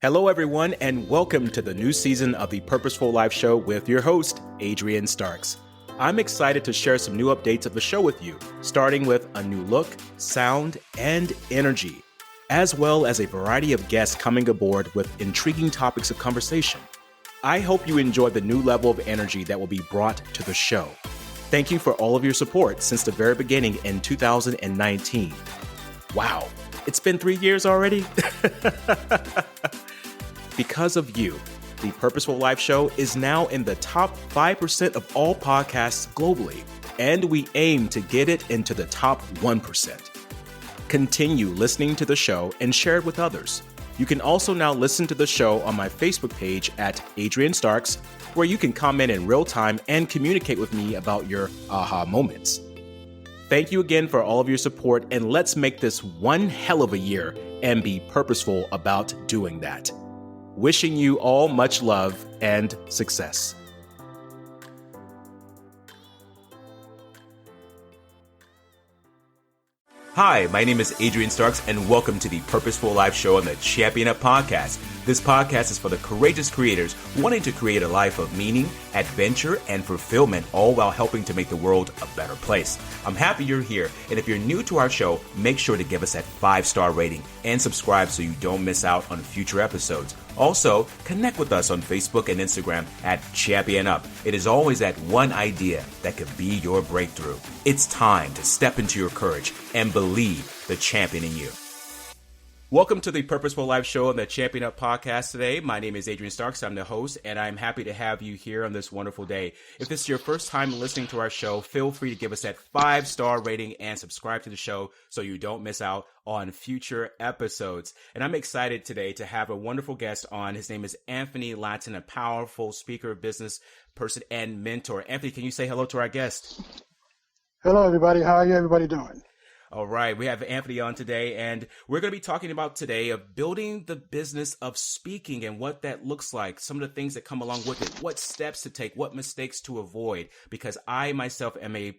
Hello, everyone, and welcome to the new season of the Purposeful Life Show with your host, Adrian Starks. I'm excited to share some new updates of the show with you, starting with a new look, sound, and energy, as well as a variety of guests coming aboard with intriguing topics of conversation. I hope you enjoy the new level of energy that will be brought to the show. Thank you for all of your support since the very beginning in 2019. Wow, it's been 3 years already? Because of you, the Purposeful Life Show is now in the top 5% of all podcasts globally, and we aim to get it into the top 1%. Continue listening to the show and share it with others. You can also now listen to the show on my Facebook page at Adrian Starks, where you can comment in real time and communicate with me about your aha moments. Thank you again for all of your support, and let's make this one hell of a year and be purposeful about doing that. Wishing you all much love and success. Hi, my name is Adrian Starks, and welcome to the Purposeful Life Show on the Champion Up Podcast. This podcast is for the courageous creators wanting to create a life of meaning, adventure, and fulfillment, all while helping to make the world a better place. I'm happy you're here, and if you're new to our show, make sure to give us that 5-star rating and subscribe so you don't miss out on future episodes. Also, connect with us on Facebook and Instagram at Champion Up. It is always that one idea that could be your breakthrough. It's time to step into your courage and believe the champion in you. Welcome to the Purposeful Life Show on the Champion Up Podcast today. My name is Adrian Starks. I'm the host, and I'm happy to have you here on this wonderful day. If this is your first time listening to our show, feel free to give us that 5-star rating and subscribe to the show so you don't miss out on future episodes. And I'm excited today to have a wonderful guest on. His name is Anthony Ladson, a powerful speaker, business person, and mentor. Anthony, can you say hello to our guest? Hello, everybody. How are you everybody doing? All right, we have Anthony on today, and we're going to be talking about today of building the business of speaking and what that looks like, some of the things that come along with it, what steps to take, what mistakes to avoid, because I myself am a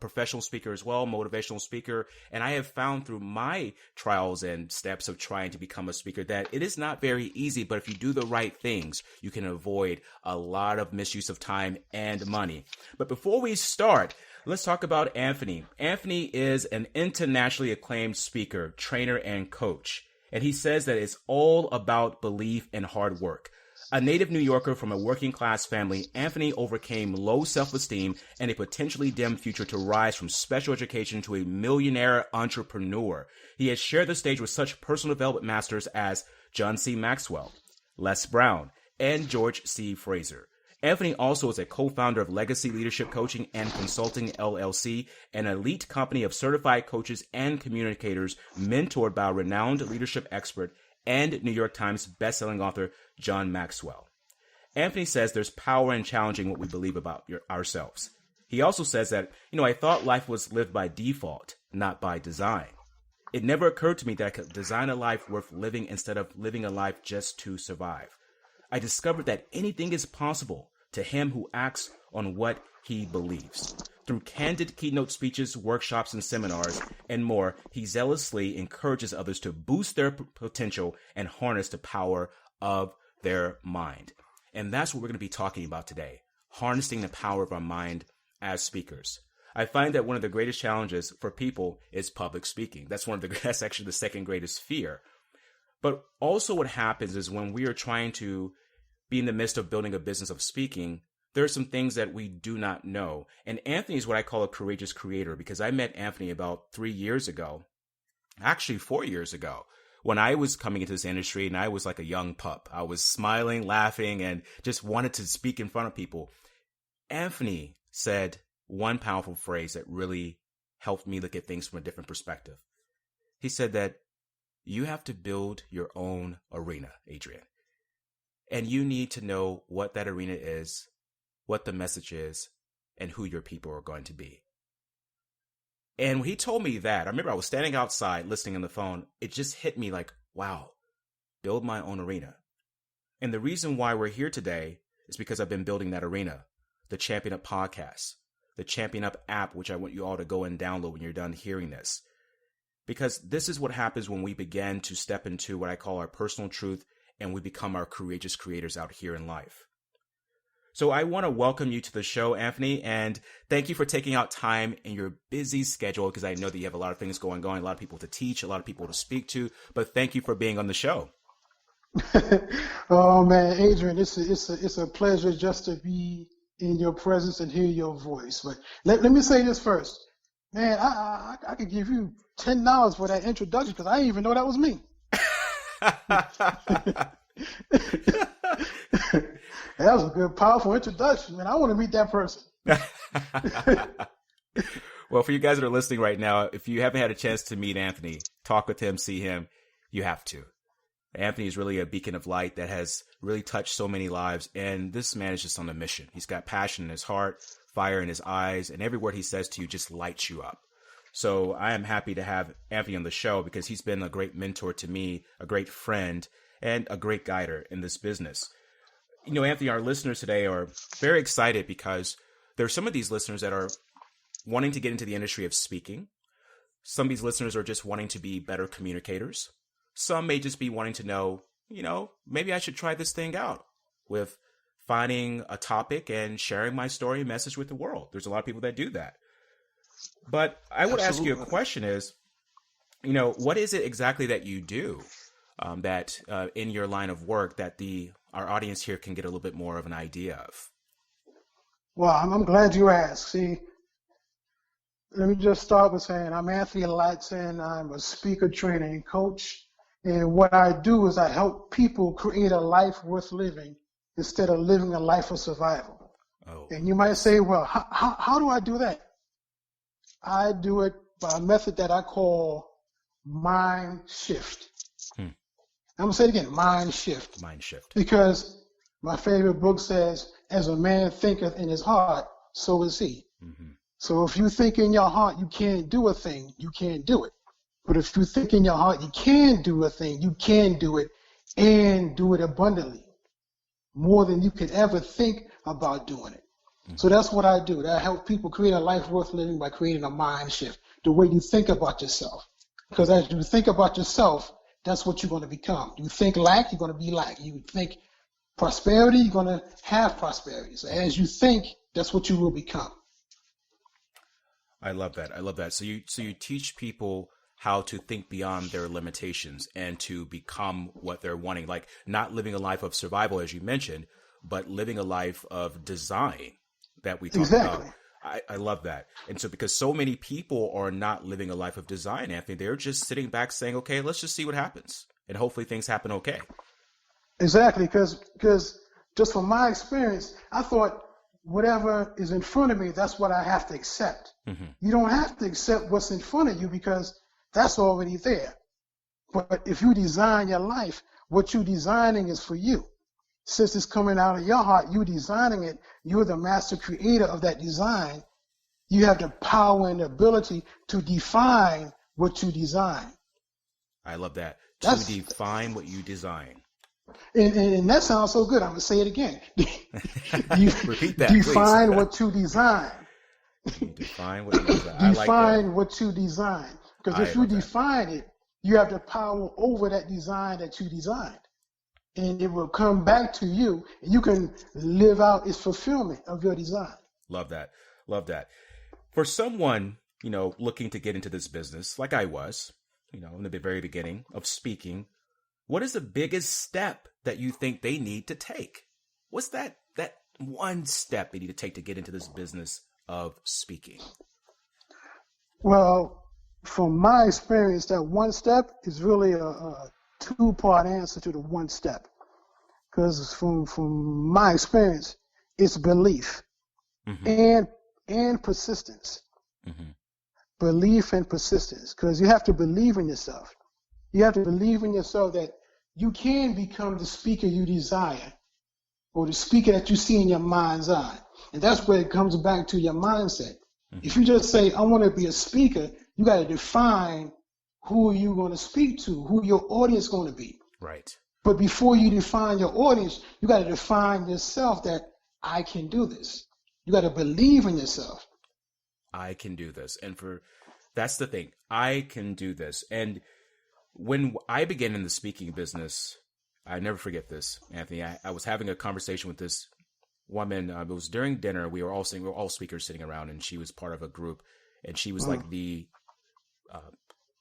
professional speaker as well, motivational speaker, and I have found through my trials and steps of trying to become a speaker that it is not very easy, but if you do the right things, you can avoid a lot of misuse of time and money. But before we start, let's talk about Anthony. Anthony is an internationally acclaimed speaker, trainer, and coach, and he says that it's all about belief and hard work. A native New Yorker from a working-class family, Anthony overcame low self-esteem and a potentially dim future to rise from special education to a millionaire entrepreneur. He has shared the stage with such personal development masters as John C. Maxwell, Les Brown, and George C. Fraser. Anthony also is a co-founder of Legacy Leadership Coaching and Consulting, LLC, an elite company of certified coaches and communicators mentored by a renowned leadership expert and New York Times bestselling author John Maxwell. Anthony says there's power in challenging what we believe about ourselves. He also says that, I thought life was lived by default, not by design. It never occurred to me that I could design a life worth living instead of living a life just to survive. I discovered that anything is possible to him who acts on what he believes. Through candid keynote speeches, workshops, and seminars, and more, he zealously encourages others to boost their potential and harness the power of their mind. And that's what we're going to be talking about today, harnessing the power of our mind as speakers. I find that one of the greatest challenges for people is public speaking. That's actually the second greatest fear. But also what happens is when we are trying to be in the midst of building a business of speaking, there are some things that we do not know. And Anthony is what I call a courageous creator, because I met Anthony about 3 years ago, actually 4 years ago, when I was coming into this industry and I was like a young pup. I was smiling, laughing, and just wanted to speak in front of people. Anthony said one powerful phrase that really helped me look at things from a different perspective. He said that you have to build your own arena, Adrian. And you need to know what that arena is, what the message is, and who your people are going to be. And when he told me that, I remember I was standing outside listening on the phone. It just hit me like, wow, build my own arena. And the reason why we're here today is because I've been building that arena, the Champion Up podcast, the Champion Up app, which I want you all to go and download when you're done hearing this. Because this is what happens when we begin to step into what I call our personal truth and we become our courageous creators out here in life. So I want to welcome you to the show, Anthony, and thank you for taking out time in your busy schedule, because I know that you have a lot of things going on, a lot of people to teach, a lot of people to speak to, but thank you for being on the show. Oh man, Adrian, it's a pleasure just to be in your presence and hear your voice. But let me say this first. Man, I could give you $10 for that introduction because I didn't even know that was me. That was a good, powerful introduction, man. I want to meet that person. Well, for you guys that are listening right now, if you haven't had a chance to meet Anthony, talk with him, see him, you have to. Anthony is really a beacon of light that has really touched so many lives, and this man is just on a mission. He's got passion in his heart, fire in his eyes, and every word he says to you just lights you up. So I am happy to have Anthony on the show because he's been a great mentor to me, a great friend, and a great guider in this business. You know, Anthony, our listeners today are very excited because there are some of these listeners that are wanting to get into the industry of speaking. Some of these listeners are just wanting to be better communicators. Some may just be wanting to know, maybe I should try this thing out with finding a topic and sharing my story and message with the world. There's a lot of people that do that. But I would ask you a question is, what is it exactly that you do that in your line of work that our audience here can get a little bit more of an idea of? Well, I'm glad you asked. See, let me just start with saying I'm Anthony Ladson. I'm a speaker, trainer, and coach. And what I do is I help people create a life worth living instead of living a life of survival. Oh. And you might say, well, how do I do that? I do it by a method that I call mind shift. I'm going to say it again, mind shift. Mind shift. Because my favorite book says, as a man thinketh in his heart, so is he. Mm-hmm. So if you think in your heart you can't do a thing, you can't do it. But if you think in your heart you can do a thing, you can do it and do it abundantly, more than you could ever think about doing it. Mm-hmm. So that's what I do. I help people create a life worth living by creating a mind shift, the way you think about yourself. Because as you think about yourself, that's what you're going to become. You think lack, you're going to be lack. You think prosperity, you're going to have prosperity. So as you think, that's what you will become. I love that. So you teach people how to think beyond their limitations and to become what they're wanting, like not living a life of survival, as you mentioned, but living a life of design that we talk about. I love that. And so because so many people are not living a life of design, Anthony, they're just sitting back saying, okay, let's just see what happens. And hopefully things happen okay. Exactly. Because just from my experience, I thought whatever is in front of me, that's what I have to accept. Mm-hmm. You don't have to accept what's in front of you because that's already there. But if you design your life, what you're designing is for you. Since it's coming out of your heart, you designing it, you're the master creator of that design. You have the power and the ability to define what you design. I love that. To define what you design. And that sounds so good. I'm going to say it again. Repeat that, define please. What you design. Define what you design. Define what you design. Because if you define it, you have the power over that design that you designed. And it will come back to you, and you can live out its fulfillment of your design. Love that. For someone, looking to get into this business, like I was, in the very beginning of speaking, what is the biggest step that you think they need to take? What's that one step they need to take to get into this business of speaking? Well, from my experience, that one step is really a two-part answer to the one step. Because from my experience, it's belief and persistence. Mm-hmm. Belief and persistence. Because you have to believe in yourself. You have to believe in yourself that you can become the speaker you desire or the speaker that you see in your mind's eye. And that's where it comes back to your mindset. Mm-hmm. If you just say, I want to be a speaker, you got to define who you're going to speak to, who your audience is going to be. Right. But before you define your audience, you got to define yourself that I can do this. You got to believe in yourself. I can do this. And that's the thing. I can do this. And when I began in the speaking business, I never forget this, Anthony. I was having a conversation with this woman. It was during dinner. We were all speakers sitting around, and she was part of a group, and she was like the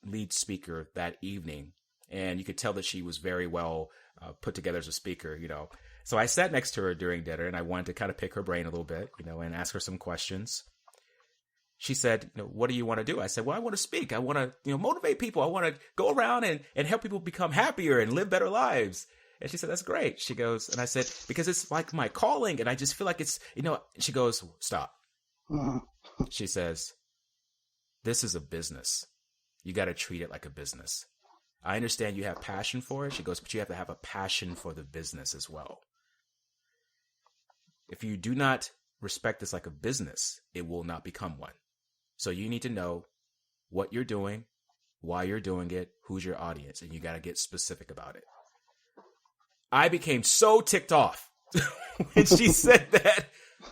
lead speaker that evening. And you could tell that she was very well put together as a speaker, you know. So I sat next to her during dinner, and I wanted to kind of pick her brain a little bit, you know, and ask her some questions. She said, you know, what do you want to do? I said, well, I want to speak. I want to, you know, motivate people. I want to go around and help people become happier and live better lives. And she said, that's great. She goes, and I said, because it's like my calling, and I just feel like it's, you know, she goes, stop. She says, this is a business. You got to treat it like a business. I understand you have passion for it. She goes, but you have to have a passion for the business as well. If you do not respect this like a business, it will not become one. So you need to know what you're doing, why you're doing it, who's your audience, and you got to get specific about it. I became so ticked off when she said that.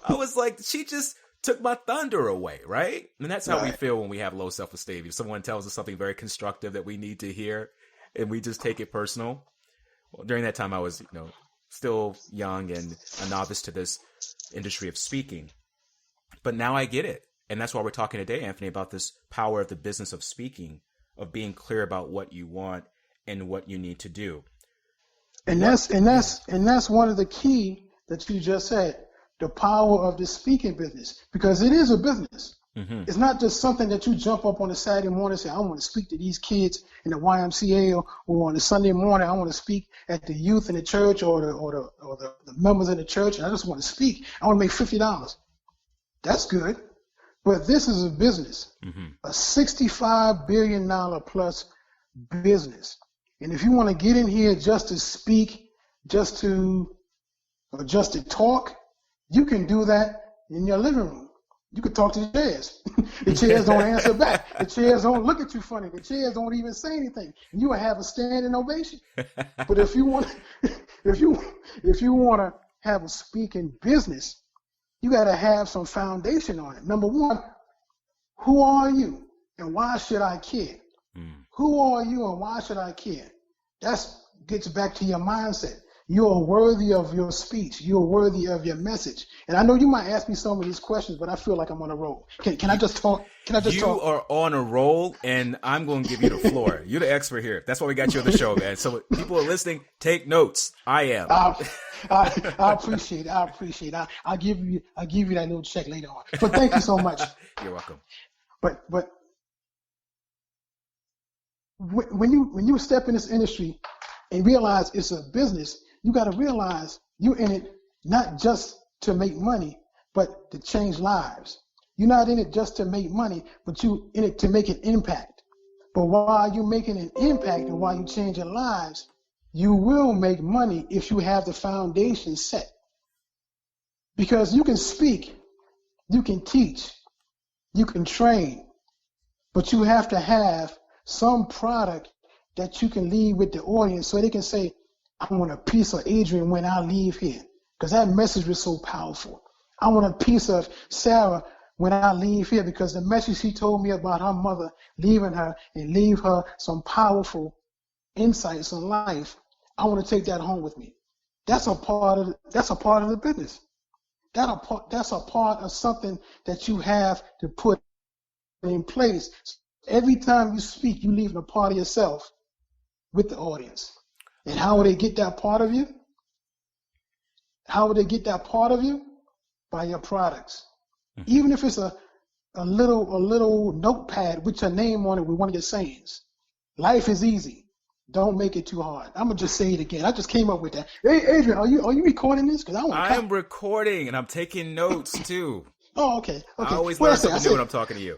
I was like, she just took my thunder away, right? And that's how we feel when we have low self-esteem. If someone tells us something very constructive that we need to hear and we just take it personal. Well, during that time, I was, you know, still young and a novice to this industry of speaking. But now I get it. And that's why we're talking today, Anthony, about this power of the business of speaking, of being clear about what you want and what you need to do. And that's one of the key that you just said, the power of the speaking business, because it is a business. Mm-hmm. It's not just something that you jump up on a Saturday morning and say, I want to speak to these kids in the YMCA, or on a Sunday morning, I want to speak at the youth in the church or the members in the church, and I just want to speak. I want to make $50. That's good. But this is a business, a $65 billion plus business. And if you want to get in here just to speak, just to talk, you can do that in your living room. You could talk to the chairs. The chairs don't answer back. The chairs don't look at you funny. The chairs don't even say anything. You will have a standing ovation. But if you want to have a speaking business, you got to have some foundation on it. Number one, who are you and why should I care? Who are you and why should I care? That gets back to your mindset. You are worthy of your speech. You are worthy of your message. And I know you might ask me some of these questions, but I feel like I'm on a roll. Can I just talk? You are on a roll, and I'm going to give you the floor. You're the expert here. That's why we got you on the show, man. So people are listening, take notes. I am. I appreciate it. I'll give you that little check later on. But thank you so much. You're welcome. But when you step in this industry and realize it's a business, you got to realize you're in it not just to make money, but to change lives. You're not in it just to make money, but you're in it to make an impact. But while you're making an impact and while you're changing lives, you will make money if you have the foundation set. Because you can speak, you can teach, you can train, but you have to have some product that you can leave with the audience so they can say, I want a piece of Adrian when I leave here, because that message was so powerful. I want a piece of Sarah when I leave here, because the message she told me about her mother leaving her and leave her some powerful insights on life. I want to take that home with me. That's a part of the business. That's a part of something that you have to put in place. Every time you speak, you leave a part of yourself with the audience. And how will they get that part of you? How will they get that part of you? By your products. Even if it's a little notepad with your name on it with one of your sayings. Life is easy. Don't make it too hard. I'm gonna just say it again. I just came up with that. Hey, Adrian, are you recording this? Because I am recording and I'm taking notes too. Oh, okay. I always learn something new when I'm talking to you.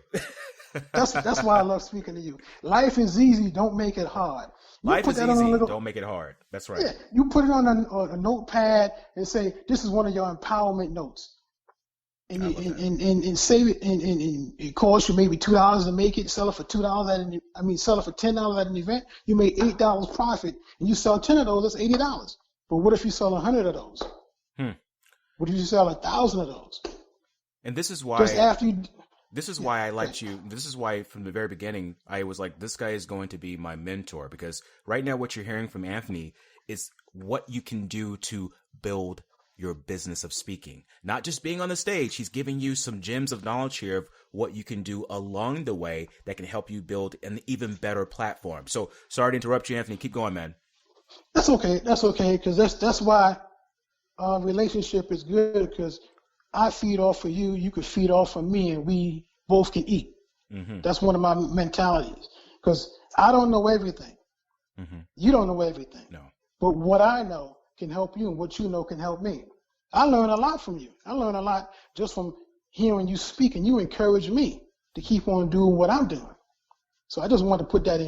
That's why I love speaking to you. Life is easy. Don't make it hard. Life is easy. Don't make it hard. That's right. Yeah, you put it on a notepad and say, this is one of your empowerment notes. And save it, and it costs you maybe $2 to make it. Sell it for $2 sell it for $10 at an event. You make $8 profit, and you sell 10 of those. That's $80. But what if you sell 100 of those? What if you sell 1,000 of those? And this is why. Just after you. This is why I liked you. This is why from the very beginning I was like, this guy is going to be my mentor, because right now what you're hearing from Anthony is what you can do to build your business of speaking. Not just being on the stage. He's giving you some gems of knowledge here of what you can do along the way that can help you build an even better platform. So sorry to interrupt you, Anthony. Keep going, man. That's okay. That's okay. Because that's why our relationship is good, because I feed off of you, you could feed off of me, and we both can eat. Mm-hmm. That's one of my mentalities. Because I don't know everything. Mm-hmm. You don't know everything. No. But what I know can help you, and what you know can help me. I learn a lot from you. I learn a lot just from hearing you speak, and you encourage me to keep on doing what I'm doing. So I just want to put that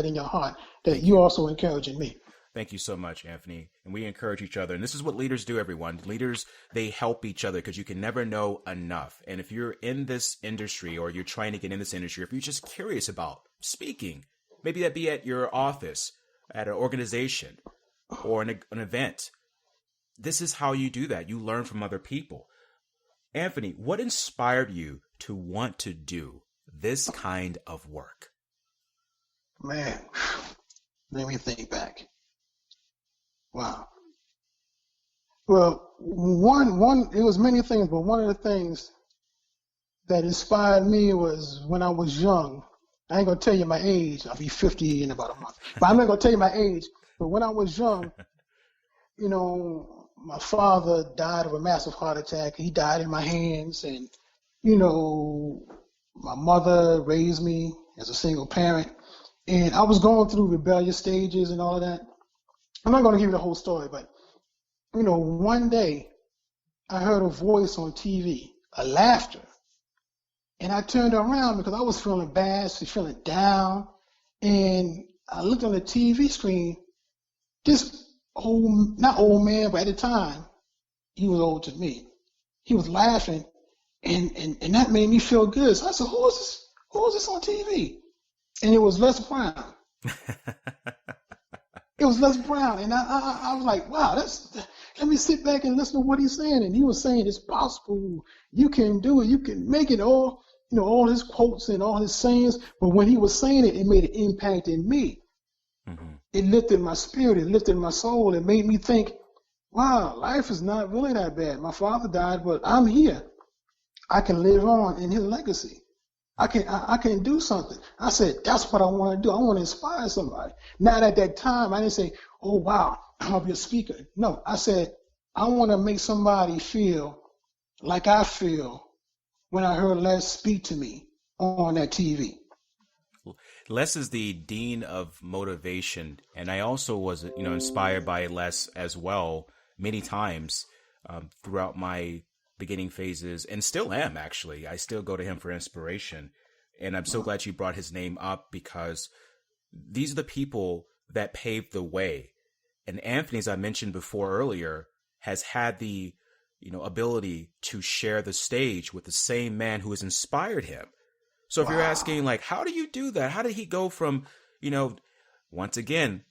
in your heart, that you're also encouraging me. Thank you so much, Anthony. And we encourage each other. And this is what leaders do, everyone. Leaders, they help each other, because you can never know enough. And if you're in this industry, or you're trying to get in this industry, if you're just curious about speaking, maybe that be at your office, at an organization, or an event, this is how you do that. You learn from other people. Anthony, what inspired you to want to do this kind of work? Man, let me think back. Wow. Well, one, it was many things, but one of the things that inspired me was when I was young. I ain't gonna tell you my age. I'll be 50 in about a month. But I'm not gonna tell you my age. But when I was young, you know, my father died of a massive heart attack. He died in my hands, and you know, my mother raised me as a single parent, and I was going through rebellious stages and all of that. I'm not going to give you the whole story, but, you know, one day I heard a voice on TV, a laughter, and I turned around because I was feeling bad, feeling down, and I looked on the TV screen. This not old man, but at the time, he was old to me. He was laughing, and that made me feel good. So I said, who is this? Who is this on TV? And it was Les Brown. It was Les Brown, and I was like, wow, let me sit back and listen to what he's saying. And he was saying, it's possible, you can do it, you can make it, all, you know, all his quotes and all his sayings. But when he was saying it, it made an impact in me. Mm-hmm. It lifted my spirit, it lifted my soul, it made me think, wow, life is not really that bad. My father died, but I'm here. I can live on in his legacy. I can do something. I said, that's what I want to do. I want to inspire somebody. Not at that time, I didn't say, oh, wow, I'll be a speaker. No, I said, I want to make somebody feel like I feel when I heard Les speak to me on that TV. Les is the dean of motivation, and I also was, you know, inspired by Les as well many times throughout my beginning phases, and still am, actually. I still go to him for inspiration, and I'm so glad you brought his name up, because these are the people that paved the way. And Anthony, as I mentioned before earlier, has had the, you know, ability to share the stage with the same man who has inspired him. So if you're asking, like, how do you do that? How did he go from, you know, once again,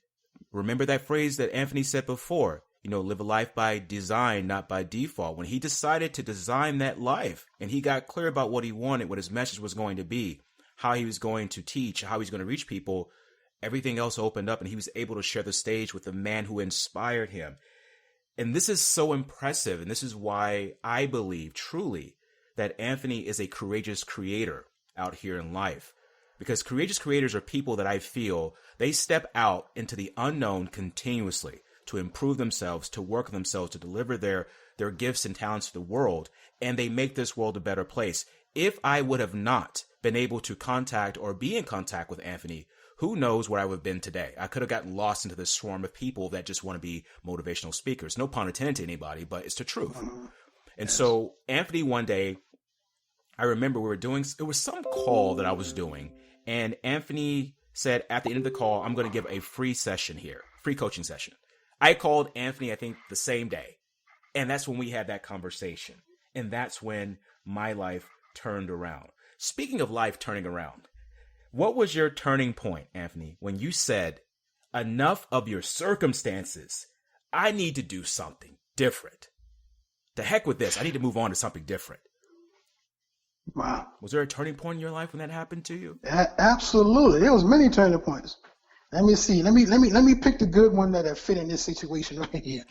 remember that phrase that Anthony said before, you know, live a life by design, not by default. When he decided to design that life, and he got clear about what he wanted, what his message was going to be, how he was going to teach, how he was going to reach people, everything else opened up, and he was able to share the stage with the man who inspired him. And this is so impressive, and this is why I believe truly that Anthony is a courageous creator out here in life. Because courageous creators are people that I feel they step out into the unknown continuously to improve themselves, to work on themselves, to deliver their gifts and talents to the world, and they make this world a better place. If I would have not been able to contact or be in contact with Anthony, who knows where I would have been today? I could have gotten lost into this swarm of people that just want to be motivational speakers. No pun intended to anybody, but it's the truth. And so Anthony, one day, I remember it was some call that I was doing, and Anthony said at the end of the call, I'm going to give a free session here, free coaching session. I called Anthony, I think, the same day. And that's when we had that conversation. And that's when my life turned around. Speaking of life turning around, what was your turning point, Anthony, when you said, enough of your circumstances, I need to do something different? The heck with this. I need to move on to something different. Wow. Was there a turning point in your life when that happened to you? Absolutely. There was many turning points. Let me see. Let me pick the good one that fit in this situation right here.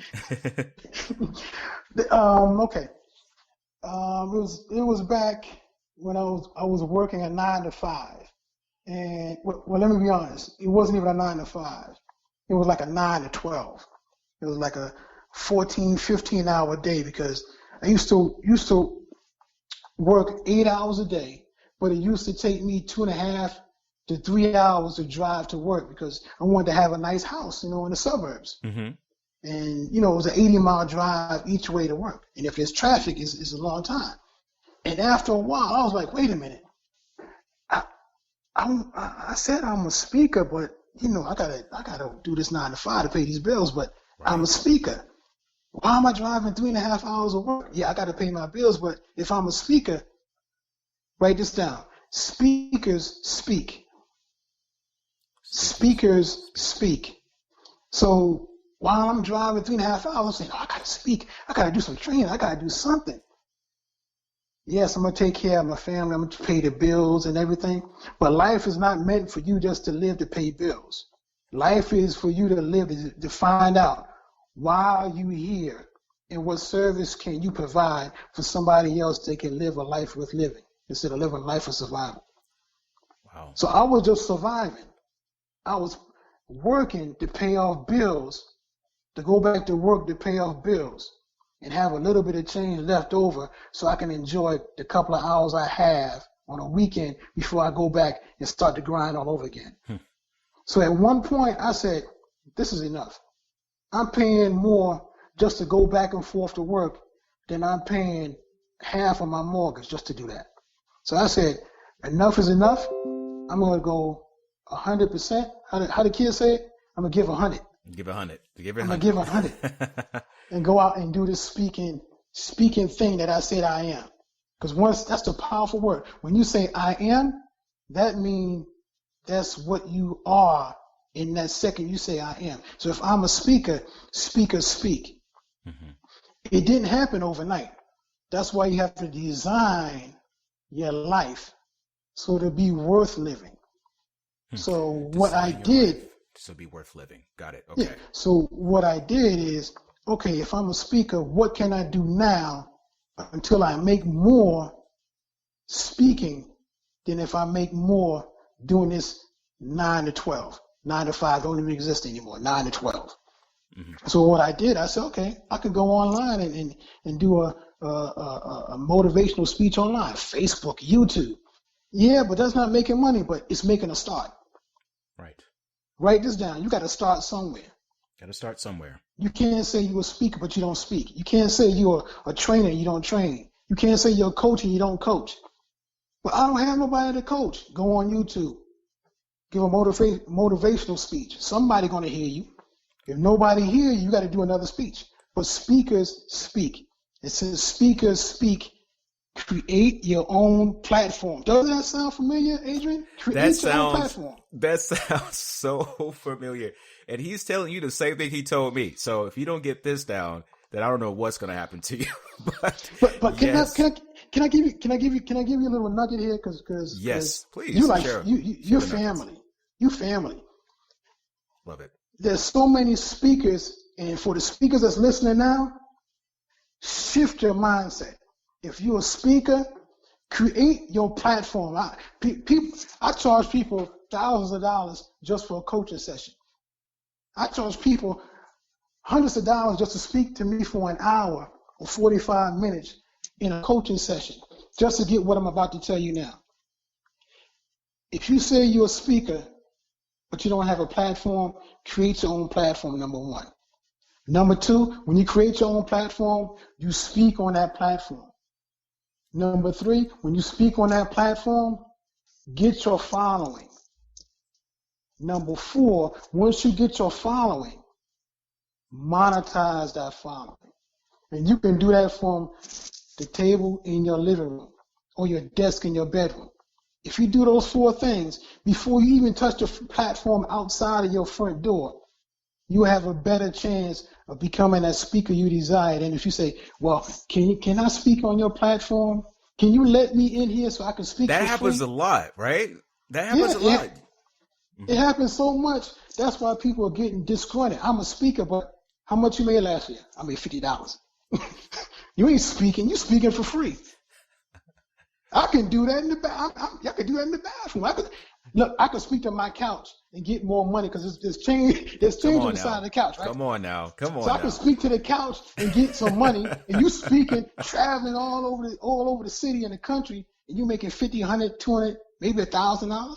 Okay. It was back when I was working a 9 to 5, and well, let me be honest. It wasn't even a 9 to 5. It was like a 9 to 12. It was like a 14, 15-hour day because I used to work 8 hours a day, but it used to take me 2.5 to 3 hours to drive to work because I wanted to have a nice house, in the suburbs. Mm-hmm. And, it was an 80-mile drive each way to work. And if there's traffic, it's a long time. And after a while, I was like, wait a minute. I said I'm a speaker, but, I gotta do this 9 to 5 to pay these bills, but right. I'm a speaker. Why am I driving 3.5 hours of work? Yeah, I got to pay my bills, but if I'm a speaker, write this down. Speakers speak. Speakers speak. So while I'm driving 3.5 hours, I'm saying, I got to speak. I got to do some training. I got to do something. Yes, I'm going to take care of my family. I'm going to pay the bills and everything. But life is not meant for you just to live to pay bills. Life is for you to live to find out why are you here and what service can you provide for somebody else that can live a life worth living instead of living a life of survival. Wow. So I was just surviving. I was working to pay off bills, to go back to work to pay off bills and have a little bit of change left over so I can enjoy the couple of hours I have on a weekend before I go back and start to grind all over again. So at one point I said, this is enough. I'm paying more just to go back and forth to work than I'm paying half of my mortgage just to do that. So I said, enough is enough. I'm going to go 100%. How the kids say it? I'm going to give 100. Give 100. I'm going to give 100 and go out and do this speaking thing that I said I am. Because that's the powerful word. When you say I am, that means that's what you are. In that second, you say I am. So if I'm a speaker, speakers speak. Mm-hmm. It didn't happen overnight. That's why you have to design your life so to be worth living. So what I did. So be worth living. Got it. Okay. Yeah. So what I did is, okay, if I'm a speaker, what can I do now until I make more speaking than if I make more doing this 9 to 12? 9 to 5 don't even exist anymore. 9 to 12. Mm-hmm. So what I did, I said, okay, I could go online and do a motivational speech online, Facebook, YouTube. Yeah, but that's not making money, but it's making a start. Right. Write this down. You got to start somewhere. You can't say you're a speaker, but you don't speak. You can't say you're a trainer, you don't train. You can't say you're a coach and you don't coach. But I don't have nobody to coach. Go on YouTube. Give a motivational speech. Somebody going to hear you. If nobody hear you, you got to do another speech. But speakers speak. It says speakers speak. Create your own platform. Doesn't that sound familiar, Adrian? Create your own platform. That sounds so familiar. And he's telling you the same thing he told me. So if you don't get this down, then I don't know what's going to happen to you. but yes. Can I give you a little nugget here? Because yes, please. You're family. You family. Love it. There's so many speakers, and for the speakers that's listening now, shift your mindset. If you're a speaker, create your platform. I charge people thousands of dollars just for a coaching session. I charge people hundreds of dollars just to speak to me for an hour or 45 minutes in a coaching session, just to get what I'm about to tell you now. If you say you're a speaker, but you don't have a platform, create your own platform, number one. Number two, when you create your own platform, you speak on that platform. Number three, when you speak on that platform, get your following. Number four, once you get your following, monetize that following. And you can do that from the table in your living room or your desk in your bedroom. If you do those four things, before you even touch the platform outside of your front door, you have a better chance of becoming that speaker you desire. And if you say, well, can I speak on your platform? Can you let me in here so I can speak? That happens a lot, right? That happens a lot. It happens so much. That's why people are getting disgruntled. I'm a speaker, but how much you made last year? I made $50. You ain't speaking. You speaking for free. I can do that in the I can do that in the bathroom. I could speak to my couch and get more money because there's change on the side of the couch, right? Come on now. So I can speak to the couch and get some money, and you speaking, traveling all over the city and the country, and you making $50, $100, $200, maybe $1,000.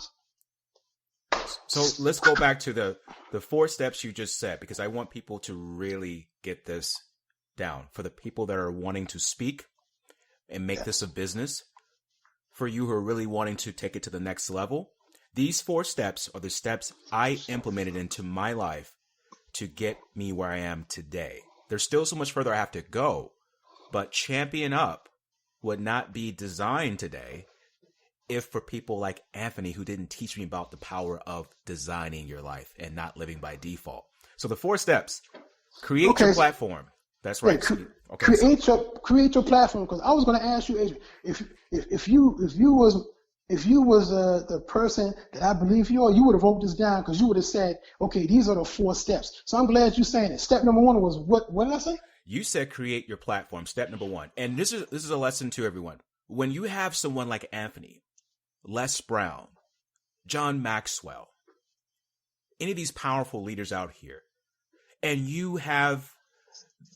So let's go back to the 4 steps you just said, because I want people to really get this down. For the people that are wanting to speak and make this a business, for you who are really wanting to take it to the next level, these 4 steps are the steps I implemented into my life to get me where I am today. There's still so much further I have to go, but Champion Up would not be designed today if for people like Anthony, who didn't teach me about the power of designing your life and not living by default. So the 4 steps: create your platform. That's right. Create your platform. Because I was going to ask you, Adrian, if you was the person that I believe you are, you would have wrote this down, because you would have said, okay, these are the 4 steps. So I'm glad you're saying it. Step number 1 was what did I say? You said create your platform. Step number 1. And this is a lesson to everyone. When you have someone like Anthony, Les Brown, John Maxwell, any of these powerful leaders out here, and you have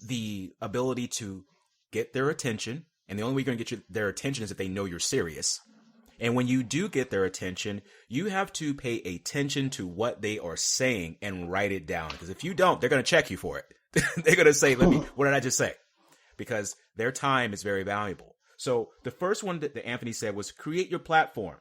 the ability to get their attention, and the only way you're going to get their attention is if they know you're serious. And when you do get their attention, you have to pay attention to what they are saying and write it down. Because if you don't, they're going to check you for it. They're going to say, what did I just say? Because their time is very valuable. So the first one that Anthony said was create your platform.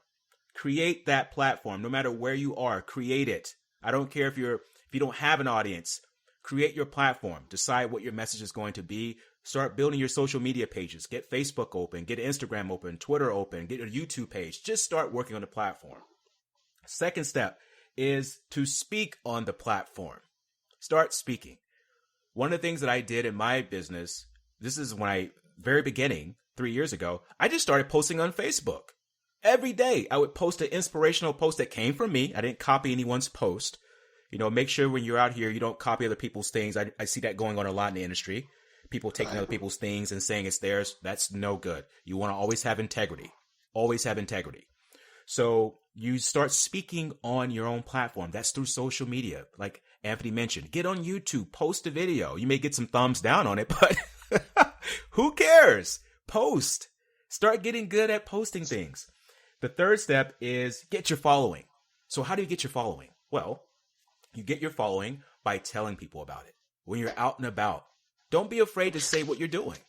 Create that platform. No matter where you are, create it. I don't care if you don't have an audience. Create your platform. Decide what your message is going to be. Start building your social media pages. Get Facebook open. Get Instagram open. Twitter open. Get a YouTube page. Just start working on the platform. Second step is to speak on the platform. Start speaking. One of the things that I did in my business, this is when very beginning, 3 years ago, I just started posting on Facebook. Every day I would post an inspirational post that came from me. I didn't copy anyone's post. Make sure when you're out here, you don't copy other people's things. I see that going on a lot in the industry. People taking other people's things and saying it's theirs. That's no good. You want to always have integrity. Always have integrity. So you start speaking on your own platform. That's through social media. Like Anthony mentioned, get on YouTube, post a video. You may get some thumbs down on it, but who cares? Post. Start getting good at posting things. The third step is get your following. So how do you get your following? Well, you get your following by telling people about it. When you're out and about, don't be afraid to say what you're doing.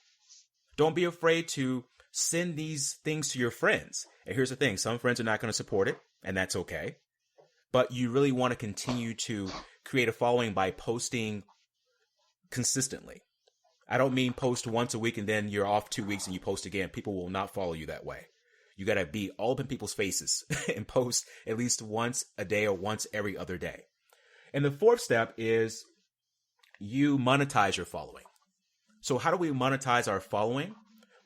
Don't be afraid to send these things to your friends. And here's the thing. Some friends are not going to support it, and that's okay. But you really want to continue to create a following by posting consistently. I don't mean post once a week and then you're off 2 weeks and you post again. People will not follow you that way. You got to be all up in people's faces and post at least once a day or once every other day. And the fourth step is you monetize your following. So how do we monetize our following?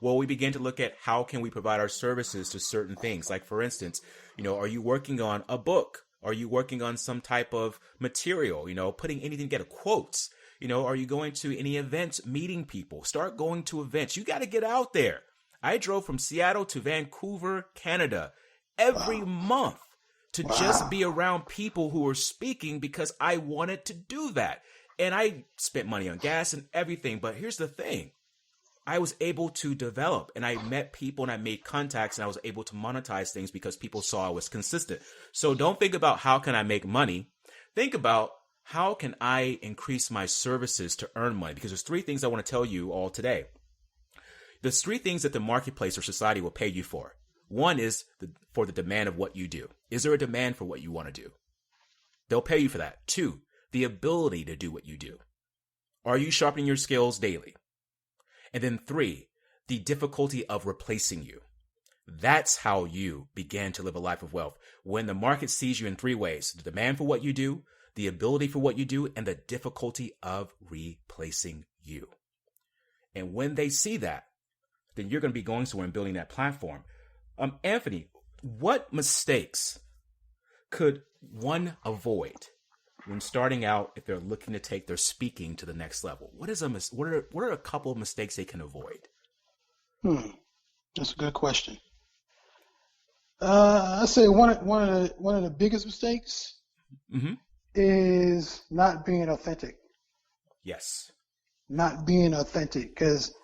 Well, we begin to look at how can we provide our services to certain things. Like, for instance, are you working on a book? Are you working on some type of material, putting anything together, quotes? Are you going to any events, meeting people? Start going to events. You got to get out there. I drove from Seattle to Vancouver, Canada every month to just be around people who were speaking because I wanted to do that. And I spent money on gas and everything. But here's the thing. I was able to develop, and I met people and I made contacts, and I was able to monetize things because people saw I was consistent. So don't think about how can I make money. Think about how can I increase my services to earn money? Because there's 3 things I want to tell you all today. There's 3 things that the marketplace or society will pay you for. One is for the demand of what you do. Is there a demand for what you want to do? They'll pay you for that. 2, the ability to do what you do. Are you sharpening your skills daily? And then 3, the difficulty of replacing you. That's how you begin to live a life of wealth. When the market sees you in 3 ways, the demand for what you do, the ability for what you do, and the difficulty of replacing you. And when they see that, then you're going to be going somewhere and building that platform. Anthony, what mistakes could one avoid when starting out if they're looking to take their speaking to the next level? What are a couple of mistakes they can avoid? That's a good question. I say one of the biggest mistakes is not being authentic. Yes. Not being authentic, because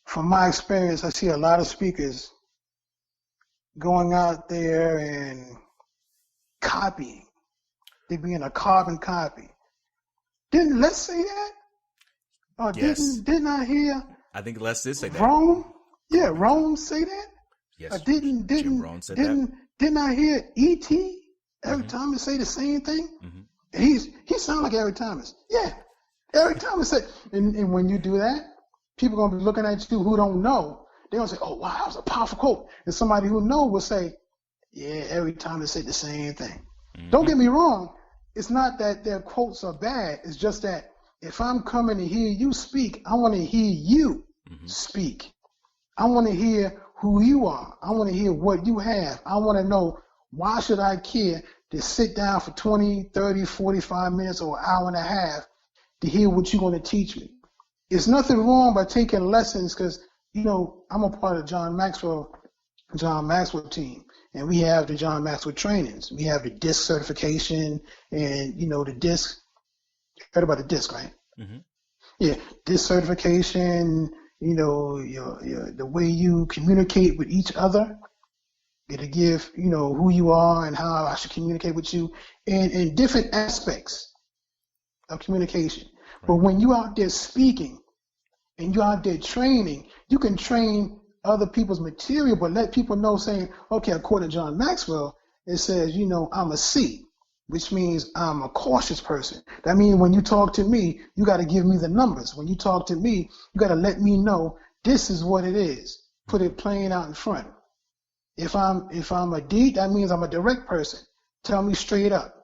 from my experience, I see a lot of speakers going out there and copying. They're being a carbon copy. Didn't Les say that? Or yes. Didn't I hear? I think Les did say that. Rome? Yeah, Rome say that? Yes. Jim Rohn said that. Didn't I hear E.T. every time say the same thing? He sound like Eric Thomas. Yeah, Eric Thomas said. And when you do that, people gonna be looking at you who don't know. They're gonna say, "Oh wow, that was a powerful quote." And somebody who know will say, "Yeah, Eric Thomas said the same thing." Don't get me wrong. It's not that their quotes are bad. It's just that if I'm coming to hear you speak, I want to hear you speak. I want to hear who you are. I want to hear what you have. I want to know, why should I care to sit down for 20, 30, 45 minutes or an hour and a half to hear what you're going to teach me? There's nothing wrong by taking lessons, because, you know, I'm a part of John Maxwell team, and we have the John Maxwell trainings. We have the DISC certification, and, you know, the DISC, you heard about the DISC, right? Yeah, DISC certification, you know, the way you communicate with each other. It'll give, you know, who you are and how I should communicate with you, and in different aspects of communication. Right. But when you're out there speaking and you're out there training, you can train other people's material, but let people know, saying, okay, according to John Maxwell, it says, you know, I'm a C, which means I'm a cautious person. That means when you talk to me, you got to give me the numbers. When you talk to me, you got to let me know this is what it is. Put it plain out in front. If I'm a D, that means I'm a direct person. Tell me straight up.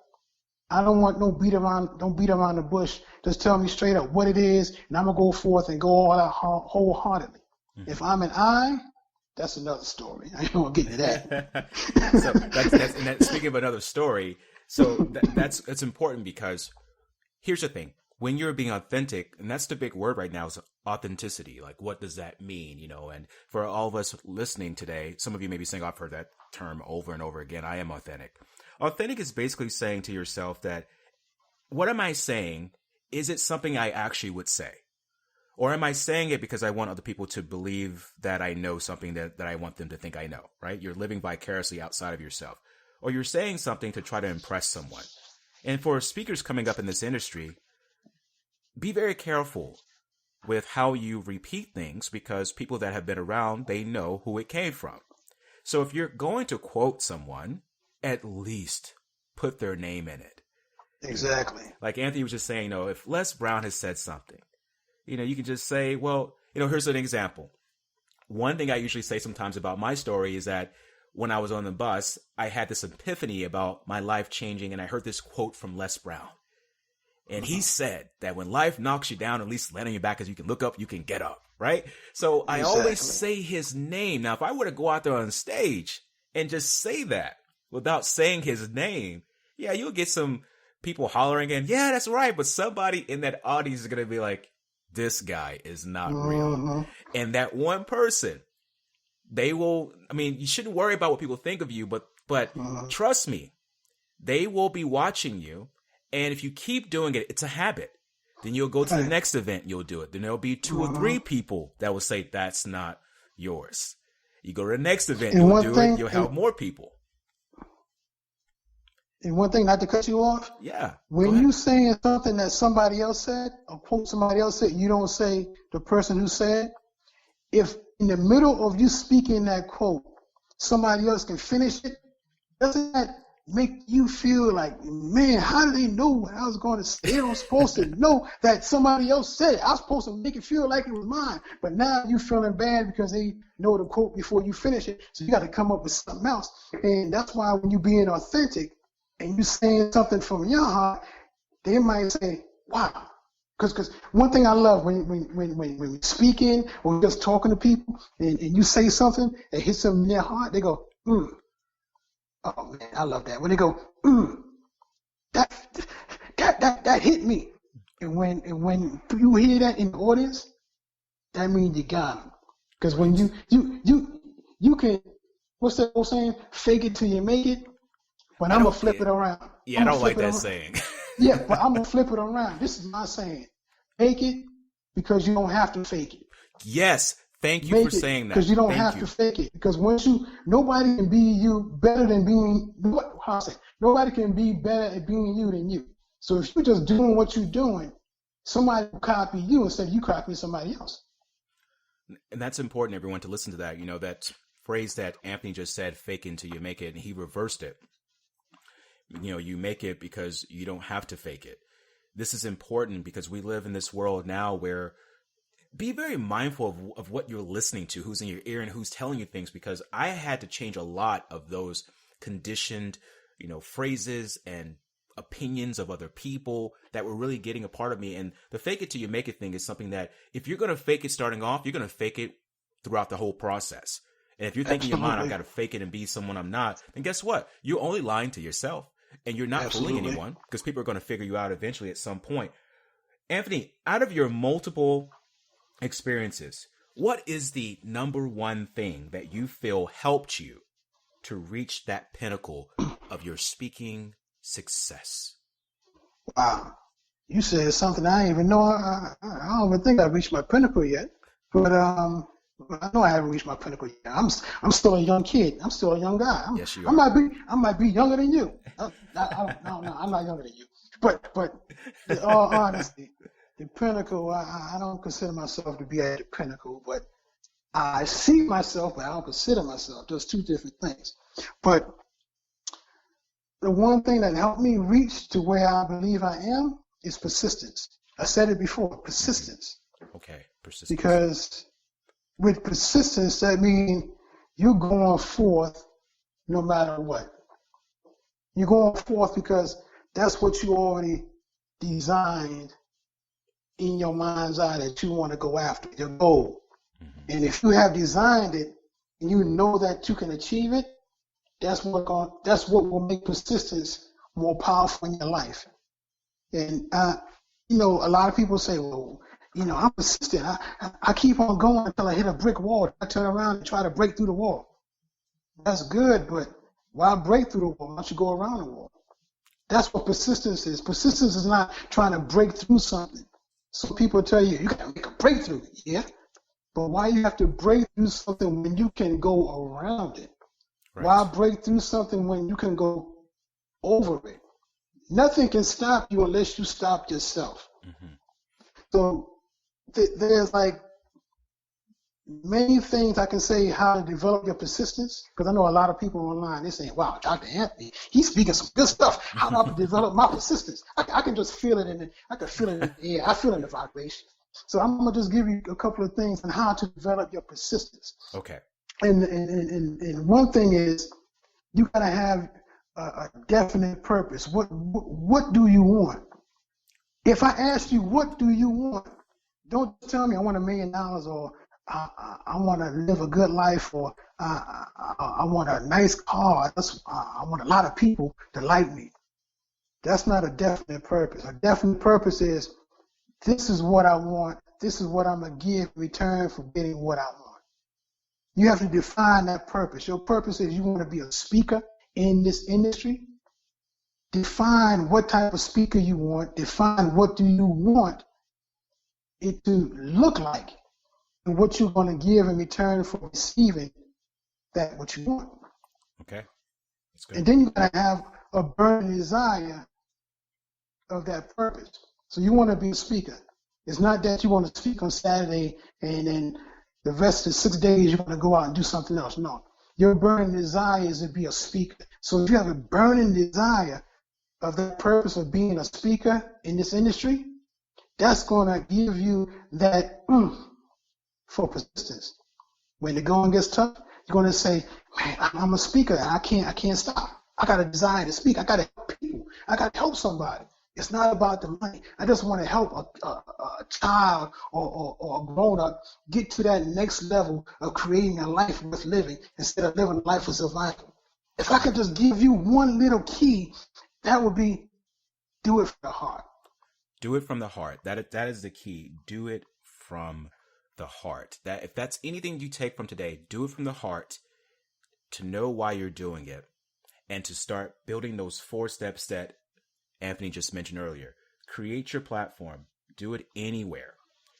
I don't want no beat around the bush. Just tell me straight up what it is, and I'm gonna go forth and go all out wholeheartedly. If I'm an I, that's another story. I ain't gonna get into that. So that's speaking of another story. So that's important, because here's the thing: when you're being authentic, and that's the big word right now, is authenticity. Like, what does that mean? You know, and for all of us listening today, some of you may be saying, I've heard that term over and over again. I am authentic. Authentic is basically saying to yourself that, what am I saying? Is it something I actually would say? Or am I saying it because I want other people to believe that I know something that I want them to think I know, right? You're living vicariously outside of yourself. Or you're saying something to try to impress someone. And for speakers coming up in this industry, be very careful with how you repeat things, because people that have been around, they know who it came from. So if you're going to quote someone, at least put their name in it. Exactly. Like Anthony was just saying, you know, if Les Brown has said something, you know, you can just say, well, you know, here's an example. One thing I usually say sometimes about my story is that when I was on the bus, I had this epiphany about my life changing, and I heard this quote from Les Brown. And he said that when life knocks you down, at least land on your back, as you can look up, you can get up, right? So I always say his name. Now, if I were to go out there on stage and just say that without saying his name, yeah, you'll get some people hollering and, yeah, that's right. But somebody in that audience is going to be like, this guy is not real. And that one person, they will, I mean, you shouldn't worry about what people think of you, but trust me, they will be watching you. And if you keep doing it, it's a habit. Then you'll go to the next event, you'll do it. Then there'll be 2 or 3 people that will say, that's not yours. You go to the next event, you'll do it, you'll have more people. And one thing, not to cut you off. Yeah. When you saying something that somebody else said, or quote somebody else said, you don't say the person who said. If in the middle of you speaking that quote, somebody else can finish it, doesn't that make you feel like, man, how do they know what I was going to say? They were supposed to know that somebody else said it. I was supposed to make it feel like it was mine. But now you're feeling bad because they know the quote before you finish it. So you got to come up with something else. And that's why when you're being authentic and you're saying something from your heart, they might say, wow. Because one thing I love when we're speaking or just talking to people and you say something that hits them in their heart, they go, oh man, I love that. When they go, that that hit me. And when you hear that in the audience, that means you got them. Because when you can, what's that old saying? Fake it till you make it. But I'm gonna flip it around. Yeah, I don't like that saying. Yeah, but I'm gonna flip it around. This is my saying. Fake it because you don't have to fake it. Yes. Thank you for saying that. Because you don't have to fake it. Because nobody can be you better than being, nobody can be better at being you than you. So if you're just doing what you're doing, somebody will copy you instead of you copying somebody else. And that's important, everyone, to listen to that. You know, that phrase that Anthony just said, fake it until you make it, and he reversed it. You know, you make it because you don't have to fake it. This is important because we live in this world now where be very mindful of what you're listening to, who's in your ear and who's telling you things, because I had to change a lot of those conditioned, you know, phrases and opinions of other people that were really getting a part of me. And the fake it till you make it thing is something that if you're going to fake it starting off, you're going to fake it throughout the whole process. And if you're thinking in your mind, I've got to fake it and be someone I'm not, then guess what? You're only lying to yourself and you're not fooling anyone, because people are going to figure you out eventually at some point. Anthony, out of your multiple experiences, what is the number one thing that you feel helped you to reach that pinnacle of your speaking success? Wow. You said something I didn't even know. I don't even think I've reached my pinnacle yet. But I know I haven't reached my pinnacle yet. I'm still a young kid. I'm still a young guy. Yes, you are. I might be younger than you. No, I'm not younger than you. But in all honesty, the pinnacle, I don't consider myself to be at the pinnacle, but I see myself, but I don't consider myself. Those two different things. But the one thing that helped me reach to where I believe I am is persistence. I said it before, persistence. Okay, persistence. Because with persistence, that means you're going forth no matter what. You're going forth because that's what you already designed in your mind's eye that you want to go after, your goal. Mm-hmm. And if you have designed it and you know that you can achieve it, that's what will make persistence more powerful in your life. And you know, a lot of people say, well, you know, I'm persistent. I keep on going until I hit a brick wall. I turn around and try to break through the wall. That's good, but why break through the wall? Why don't you go around the wall? That's what persistence is. Persistence is not trying to break through something. So people tell you, you got to make a breakthrough. Yeah, but why you have to break through something when you can go around it? Right. Why break through something when you can go over it? Nothing can stop you unless you stop yourself. Mm-hmm. So there's like many things I can say how to develop your persistence, because I know a lot of people online, they're saying, wow, Dr. Anthony, he's speaking some good stuff. How do I develop my persistence? I can just feel it I can feel it in the air. I feel it in the vibration. So I'm going to just give you a couple of things on how to develop your persistence. Okay. And one thing is you got to have a definite purpose. What do you want? If I ask you, what do you want? Don't tell me I want $1 million or I want to live a good life, or I want a nice car. I want a lot of people to like me. That's not a definite purpose. A definite purpose is, this is what I want. This is what I'm going to give in return for getting what I want. You have to define that purpose. Your purpose is you want to be a speaker in this industry. Define what type of speaker you want. Define what do you want it to look like, and what you're going to give in return for receiving that what you want. Okay. That's good. And then you got to have a burning desire of that purpose. So you want to be a speaker. It's not that you want to speak on Saturday and then the rest of the 6 days you're going to go out and do something else. No. Your burning desire is to be a speaker. So if you have a burning desire of the purpose of being a speaker in this industry, that's going to give you that for persistence. When the going gets tough, you're going to say, man, I'm a speaker. I can't stop. I got a desire to speak. I got to help people. I got to help somebody. It's not about the money. I just want to help a child or a grown-up get to that next level of creating a life worth living instead of living a life of survival. If I could just give you one little key, that would be do it from the heart. Do it from the heart. That is the key. Do it from the heart. That if that's anything you take from today, do it from the heart, to know why you're doing it, and to start building those 4 steps that Anthony just mentioned earlier. Create your platform. Do it anywhere.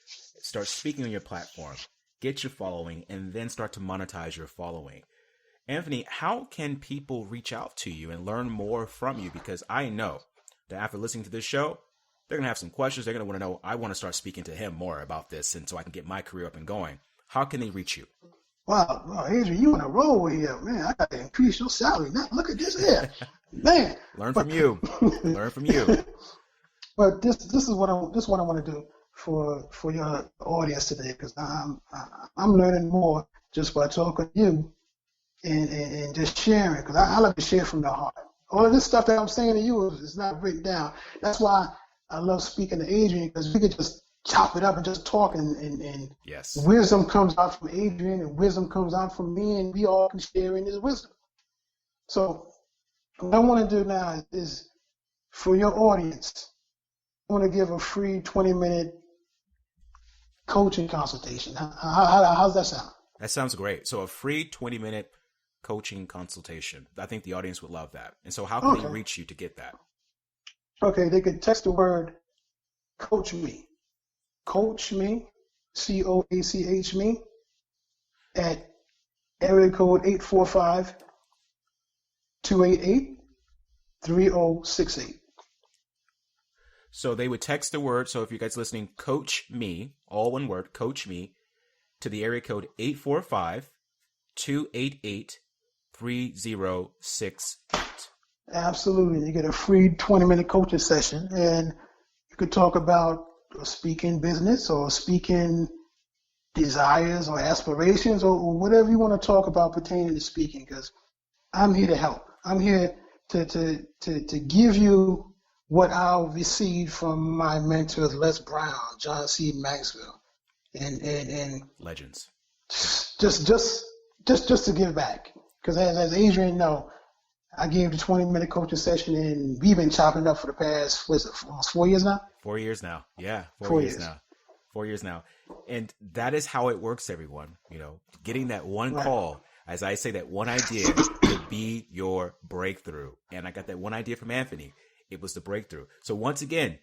Start speaking on your platform. Get your following, and then start to monetize your following. Anthony, how can people reach out to you and learn more from you? Because I know that after listening to this show, they're going to have some questions. They're going to want to know, I want to start speaking to him more about this, and so I can get my career up and going. How can they reach you? Wow, Adrian, you on a roll here, man. I got to increase your salary. Now, look at this here. Man. Learn from you. Learn from you. But this is what I want to do for your audience today, because I'm learning more just by talking to you and just sharing, because I like to share from the heart. All of this stuff that I'm saying to you is not written down. That's why I love speaking to Adrian, because we could just chop it up and just talk, and yes, wisdom comes out from Adrian and wisdom comes out from me, and we all can share in his wisdom. So what I want to do now is for your audience, I want to give a free 20-minute coaching consultation. How's that sound? That sounds great. So a free 20-minute coaching consultation. I think the audience would love that. And so how can they reach you to get that? Okay, they could text the word coachme. Coachme, COACH me, at area code 845-288-3068. So they would text the word. So if you guys listening, coach me, all one word, coach me, to the area code 845-288-3068. Absolutely. You get a free 20-minute coaching session, and you could talk about speaking business or speaking desires or aspirations or whatever you want to talk about pertaining to speaking, because I'm here to help. I'm here to give you what I'll receive from my mentors, Les Brown, John C. Maxwell, and legends. Just to give back, because as Adrian know, I gave the 20-minute coaching session, and we've been chopping it up for the past, almost 4 years now? 4 years now. Yeah, 4 years now. 4 years now. And that is how it works, everyone. You know, getting that one call, as I say, that one idea could be your breakthrough. And I got that one idea from Anthony. It was the breakthrough. So once again,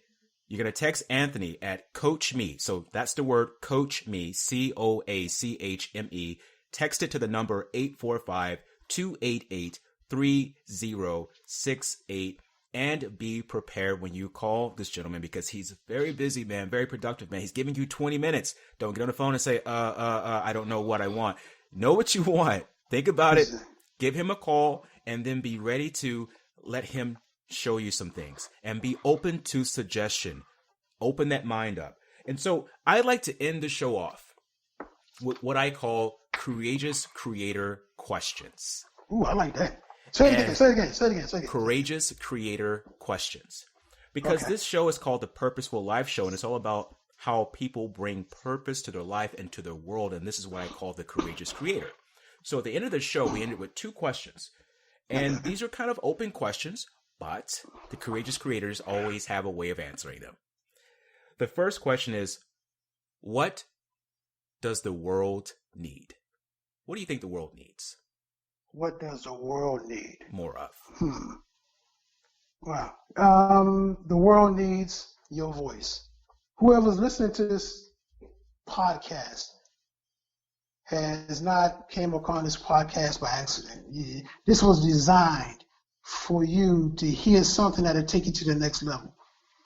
you're going to text Anthony at coachme. So that's the word coachme, COACHME. Text it to the number 845-288-3068, and be prepared when you call this gentleman, because he's very busy, man, very productive, man. He's giving you 20 minutes. Don't get on the phone and say, I don't know what I want. Know what you want. Think about it. Give him a call, and then be ready to let him show you some things, and be open to suggestion. Open that mind up. And so I like to end the show off with what I call courageous creator questions. Ooh, I like that. Say it again. Courageous creator questions. Because this show is called the Purposeful Life Show, and it's all about how people bring purpose to their life and to their world. And this is what I call the courageous creator. So at the end of the show, we ended with 2 questions. And these are kind of open questions, but the courageous creators always have a way of answering them. The first question is, what does the world need? What do you think the world needs? What does the world need? More of. Wow. The world needs your voice. Whoever's listening to this podcast has not came upon this podcast by accident. This was designed for you to hear something that'll take you to the next level.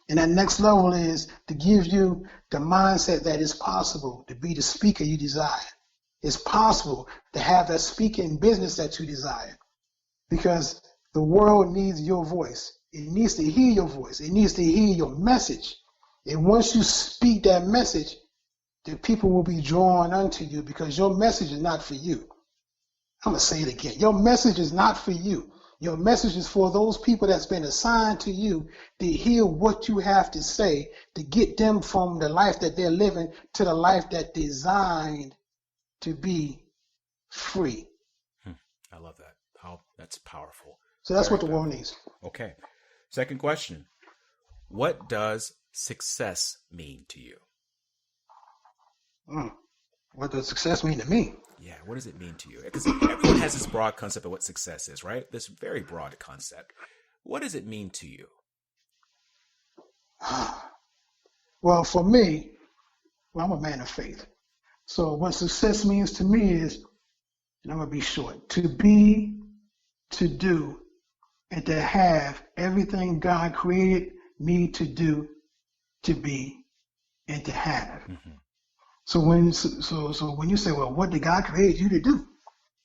And that next level is to give you the mindset that it's possible to be the speaker you desire. It's possible to have that speaking business that you desire, because the world needs your voice. It needs to hear your voice. It needs to hear your message. And once you speak that message, the people will be drawn unto you, because your message is not for you. I'm going to say it again. Your message is not for you. Your message is for those people that's been assigned to you to hear what you have to say, to get them from the life that they're living to the life that designed to be free. I love that. That's powerful. So that's what the world needs. Okay. Second question. What does success mean to you? What does success mean to me? Yeah, what does it mean to you? Because everyone has this broad concept of what success is, right? This very broad concept. What does it mean to you? Well, for me, I'm a man of faith. So what success means to me is, and I'm going to be short, to be, to do, and to have everything God created me to do, to be, and to have. Mm-hmm. So when you say, well, what did God create you to do?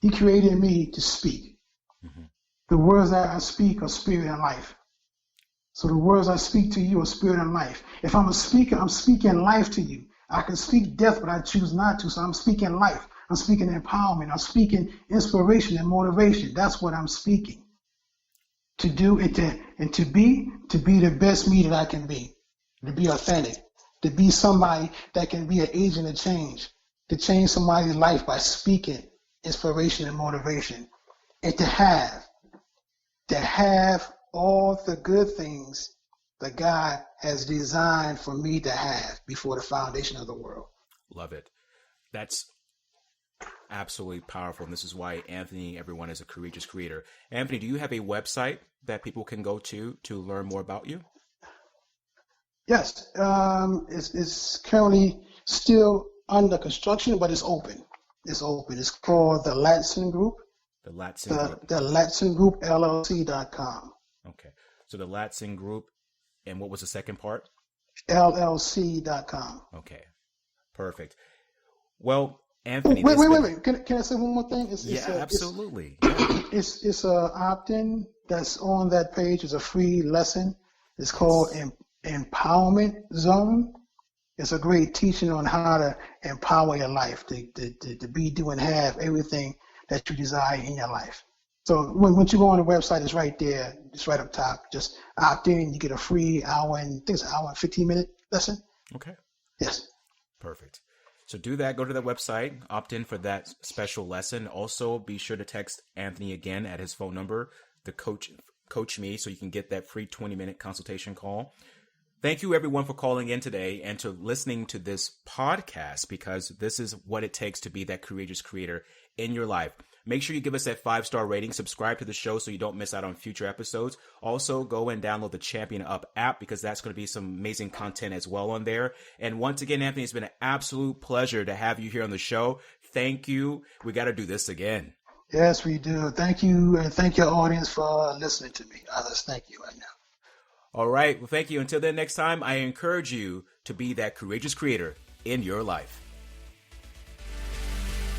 He created me to speak. Mm-hmm. The words that I speak are spirit and life. So the words I speak to you are spirit and life. If I'm a speaker, I'm speaking life to you. I can speak death, but I choose not to. So I'm speaking life. I'm speaking empowerment. I'm speaking inspiration and motivation. That's what I'm speaking. To do and to be the best me that I can be. To be authentic. To be somebody that can be an agent of change. To change somebody's life by speaking inspiration and motivation. And to have all the good things that God has designed for me to have before the foundation of the world. Love it. That's absolutely powerful. And this is why Anthony, everyone, is a courageous creator. Anthony, do you have a website that people can go to learn more about you? Yes. It's currently still under construction, but it's open. It's open. It's called the Ladson Group. The Ladson Group. The Ladson Group, LLC.com. Okay. So the Ladson Group, and what was the second part? LLC.com. Okay. Perfect. Well, Anthony. Wait. Can I say one more thing? Absolutely. It's a opt-in that's on that page. It's a free lesson. It's called Empowerment Zone. It's a great teaching on how to empower your life, to be, do, and have everything that you desire in your life. So once you go on the website, it's right there. It's right up top. Just opt in. You get a free hour and 15-minute lesson. Okay. Yes. Perfect. So do that. Go to the website. Opt in for that special lesson. Also, be sure to text Anthony again at his phone number, the coachme, so you can get that free 20-minute consultation call. Thank you, everyone, for calling in today and to listening to this podcast, because this is what it takes to be that courageous creator in your life. Make sure you give us that 5-star rating. Subscribe to the show so you don't miss out on future episodes. Also, go and download the Champion Up app, because that's going to be some amazing content as well on there. And once again, Anthony, it's been an absolute pleasure to have you here on the show. Thank you. We got to do this again. Yes, we do. Thank you, and thank your audience for listening to me. Others, thank you right now. All right. Well, thank you. Until then, next time, I encourage you to be that courageous creator in your life.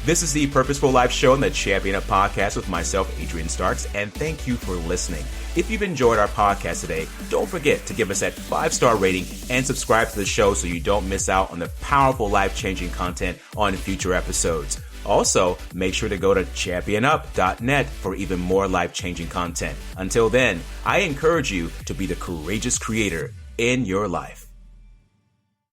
This is the Purposeful Life Show and the Champion Up Podcast with myself, Adrian Starks, and thank you for listening. If you've enjoyed our podcast today, don't forget to give us that 5-star rating and subscribe to the show so you don't miss out on the powerful life-changing content on future episodes. Also, make sure to go to championup.net for even more life-changing content. Until then, I encourage you to be the courageous creator in your life.